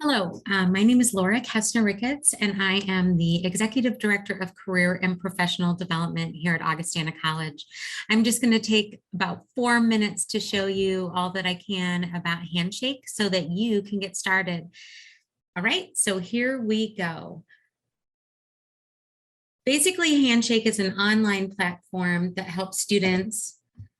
Hello, my name is Laura Kestner-Ricketts, and I am the Executive Director of Career and Professional Development here at Augustana College. I'm just going to take about 4 minutes to show you all that I can about Handshake so that you can get started. All right, so here we go. Basically, Handshake is an online platform that helps students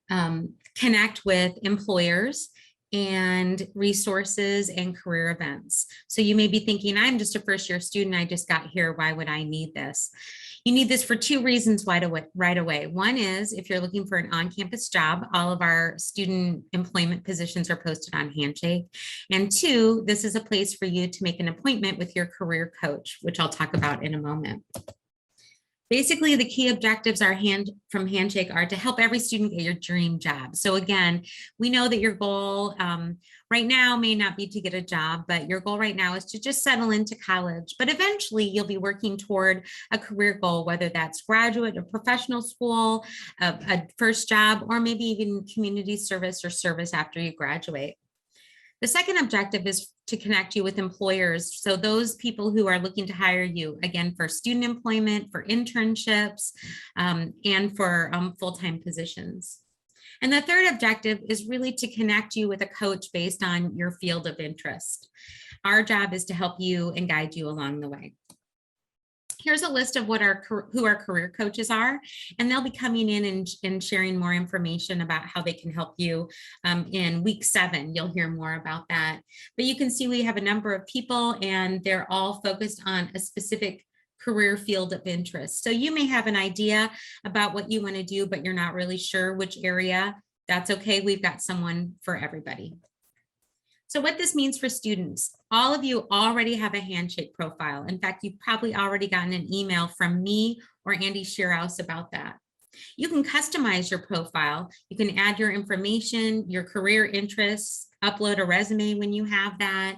connect with employers and resources and career events. So you may be thinking, I'm just a first year student, I just got here, why would I need this? You need this for 2 reasons right away. One is if you're looking for an on-campus job, all of our student employment positions are posted on Handshake. And 2, this is a place for you to make an appointment with your career coach, which I'll talk about in a moment. Basically, the key objectives from Handshake are to help every student get your dream job. So again, we know that your goal right now may not be to get a job, but your goal right now is to just settle into college. But eventually you'll be working toward a career goal, whether that's graduate or professional school, a first job, or maybe even community service or service after you graduate. The second objective is to connect you with employers. So those people who are looking to hire you, again, for student employment, for internships, and for full-time positions. And the third objective is really to connect you with a coach based on your field of interest. Our job is to help you and guide you along the way. Here's a list of who our career coaches are, and they'll be coming in and sharing more information about how they can help you in week 7. You'll hear more about that. But you can see we have a number of people, and they're all focused on a specific career field of interest. So you may have an idea about what you want to do, but you're not really sure which area. That's okay. We've got someone for everybody. So what this means for students, all of you already have a Handshake profile. In fact, you've probably already gotten an email from me or Andy Shearhouse about that. You can customize your profile. You can add your information, your career interests, upload a resume when you have that.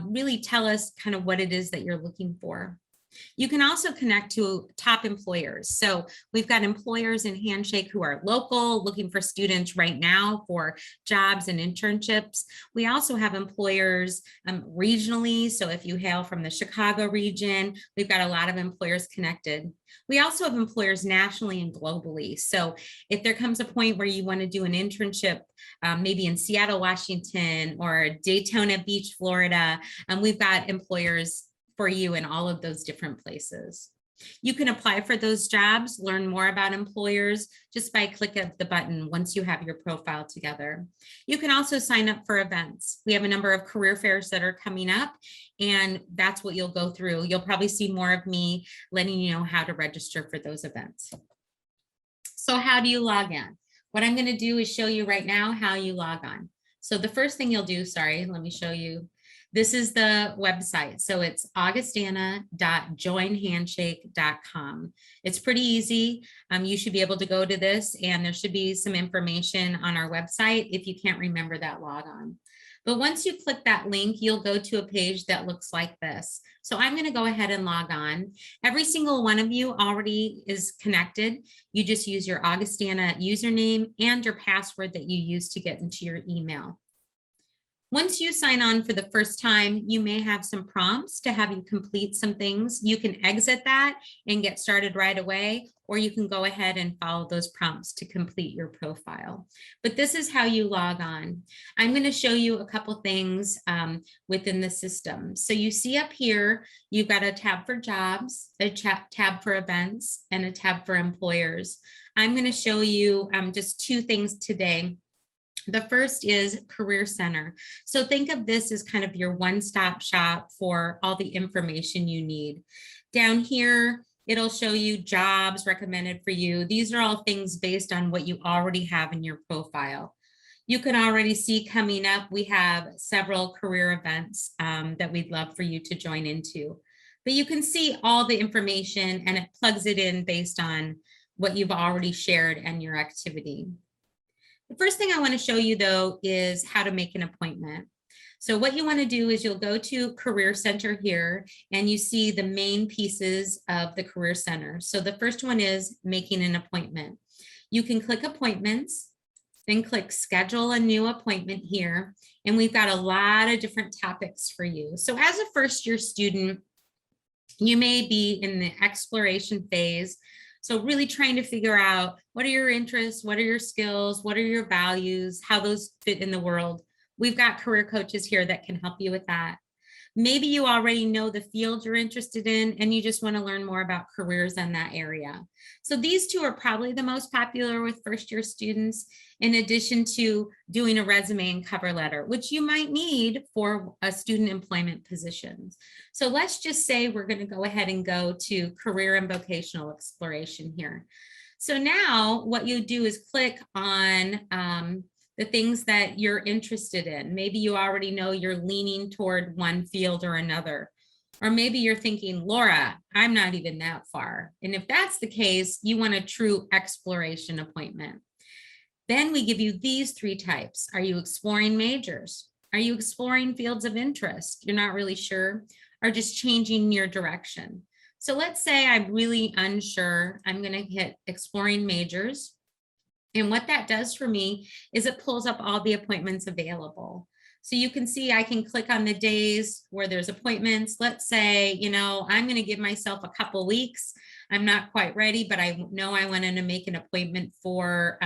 Really tell us kind of what it is that you're looking for. You can also connect to top employers. So we've got employers in Handshake who are local, looking for students right now for jobs and internships. We also have employers regionally. So if you hail from the Chicago region, we've got a lot of employers connected. We also have employers nationally and globally. So if there comes a point where you want to do an internship, maybe in Seattle, Washington, or Daytona Beach, Florida, we've got employers for you in all of those different places. You can apply for those jobs, learn more about employers just by clicking of the button once you have your profile together. You can also sign up for events. We have a number of career fairs that are coming up, and that's what you'll go through. You'll probably see more of me letting you know how to register for those events. So how do you log in? What I'm going to do is show you right now how you log on. So the first thing you'll do, let me show you. This is the website. So it's augustana.joinhandshake.com. It's pretty easy. You should be able to go to this, and there should be some information on our website if you can't remember that logon. But once you click that link, you'll go to a page that looks like this. So I'm going to go ahead and log on. Every single one of you already is connected. You just use your Augustana username and your password that you use to get into your email. Once you sign on for the first time, you may have some prompts to have you complete some things. You can exit that and get started right away, or you can go ahead and follow those prompts to complete your profile. But this is how you log on. I'm going to show you a couple things within the system. So you see up here, you've got a tab for jobs, a tab for events, and a tab for employers. I'm going to show you just 2 things today. The first is Career Center. So think of this as kind of your one-stop shop for all the information you need. Down here, it'll show you jobs recommended for you. These are all things based on what you already have in your profile. You can already see coming up, we have several career events that we'd love for you to join into. But you can see all the information, and it plugs it in based on what you've already shared and your activity. The first thing I want to show you, though, is how to make an appointment. So what you want to do is you'll go to Career Center here, and you see the main pieces of the Career Center. So the first one is making an appointment. You can click Appointments, then click schedule a new appointment here. And we've got a lot of different topics for you. So as a first year student, you may be in the exploration phase. So really trying to figure out what are your interests, what are your skills, what are your values, how those fit in the world. We've got career coaches here that can help you with that. Maybe you already know the field you're interested in and you just want to learn more about careers in that area. So these two are probably the most popular with first year students, in addition to doing a resume and cover letter, which you might need for a student employment positions. So let's just say we're going to go ahead and go to career and vocational exploration here. So now what you do is click on the things that you're interested in. Maybe you already know you're leaning toward one field or another. Or maybe you're thinking, Laura, I'm not even that far. And if that's the case, you want a true exploration appointment. Then we give you these three types. Are you exploring majors? Are you exploring fields of interest? You're not really sure, or just changing your direction. So let's say I'm really unsure. I'm going to hit exploring majors. And what that does for me is it pulls up all the appointments available. So you can see I can click on the days where there's appointments. Let's say, I'm going to give myself a couple weeks. I'm not quite ready, but I know I wanted to make an appointment for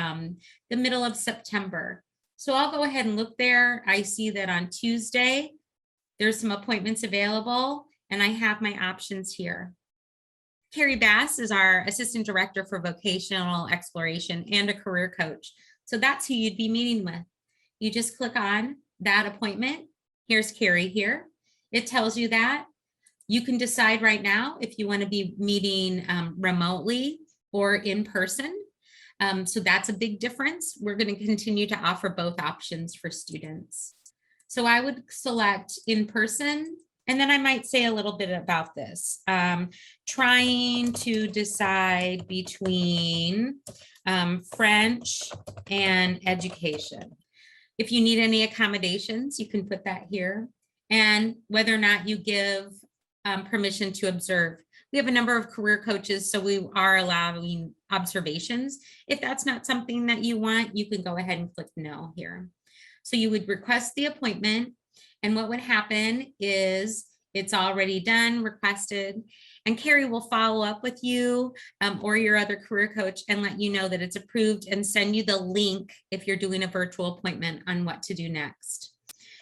the middle of September. So I'll go ahead and look there. I see that on Tuesday, there's some appointments available, and I have my options here. Carrie Bass is our Assistant Director for Vocational Exploration and a career coach. So that's who you'd be meeting with. You just click on that appointment. Here's Carrie here. It tells you that. You can decide right now if you want to be meeting remotely or in person. So that's a big difference. We're going to continue to offer both options for students. So I would select in person. And then I might say a little bit about this. Trying to decide between French and education. If you need any accommodations, you can put that here. And whether or not you give permission to observe. We have a number of career coaches, so we are allowing observations. If that's not something that you want, you can go ahead and click no here. So you would request the appointment. And what would happen is it's already done, requested, and Carrie will follow up with you or your other career coach and let you know that it's approved and send you the link if you're doing a virtual appointment on what to do next.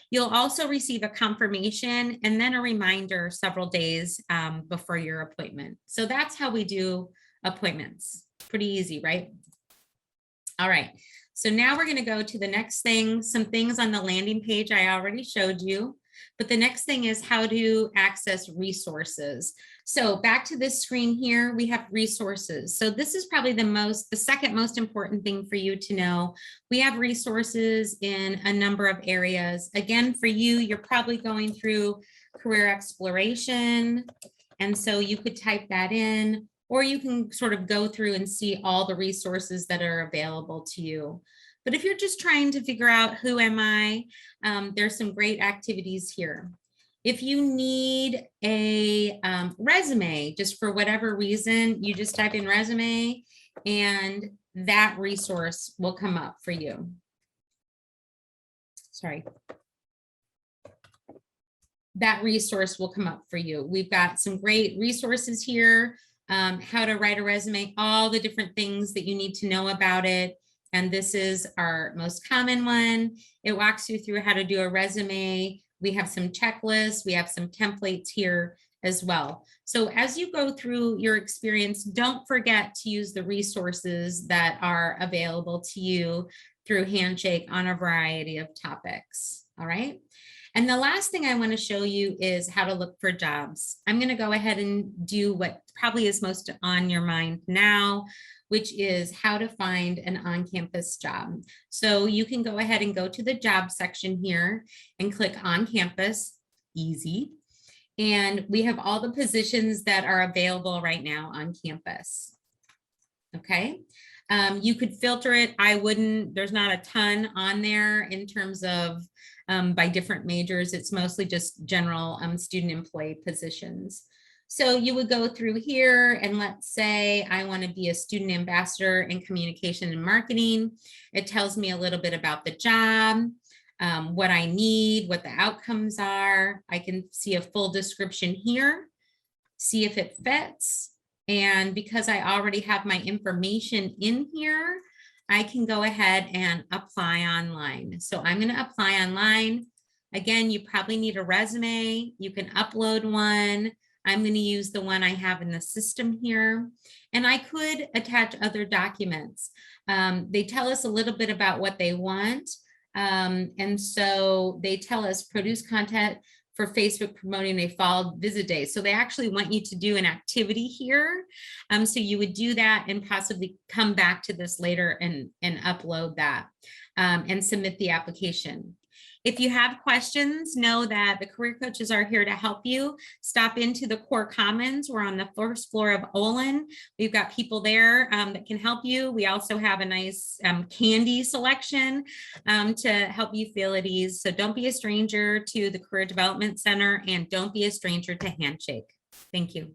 You'll also receive a confirmation and then a reminder several days before your appointment. So that's how we do appointments. Pretty easy, right? All right. So now we're going to go to the next thing, some things on the landing page I already showed you, but the next thing is how to access resources. So back to this screen here, we have resources. So this is probably the second most important thing for you to know. We have resources in a number of areas. Again, for you, you're probably going through career exploration. And so you could type that in, or you can sort of go through and see all the resources that are available to you. But if you're just trying to figure out who am I, there's some great activities here. If you need a resume, just for whatever reason, you just type in resume and that resource will come up for you. Sorry. That resource will come up for you. We've got some great resources here. How to write a resume, all the different things that you need to know about it. And this is our most common one. It walks you through how to do a resume. We have some checklists. We have some templates here as well. So as you go through your experience, don't forget to use the resources that are available to you through Handshake on a variety of topics. All right. And the last thing I want to show you is how to look for jobs. I'm going to go ahead and do what probably is most on your mind now, which is how to find an on-campus job. So you can go ahead and go to the job section here and click on campus, easy. And we have all the positions that are available right now on campus. Okay. You could filter it. I wouldn't, there's not a ton on there in terms of by different majors. It's mostly just general student employee positions. So you would go through here and let's say I want to be a student ambassador in communication and marketing. It tells me a little bit about the job, what I need, what the outcomes are. I can see a full description here, see if it fits. And because I already have my information in here, I can go ahead and apply online. So I'm going to apply online. Again, you probably need a resume. You can upload one. I'm going to use the one I have in the system here. And I could attach other documents. They tell us a little bit about what they want. And so they tell us produce content for Facebook promoting a fall visit day. So they actually want you to do an activity here. So you would do that and possibly come back to this later and upload that and submit the application. If you have questions, know that the career coaches are here to help you. Stop into the core commons. We're on the first floor of Olin. We've got people there that can help you. We also have a nice candy selection to help you feel at ease. So don't be a stranger to the Career Development Center and don't be a stranger to Handshake. Thank you.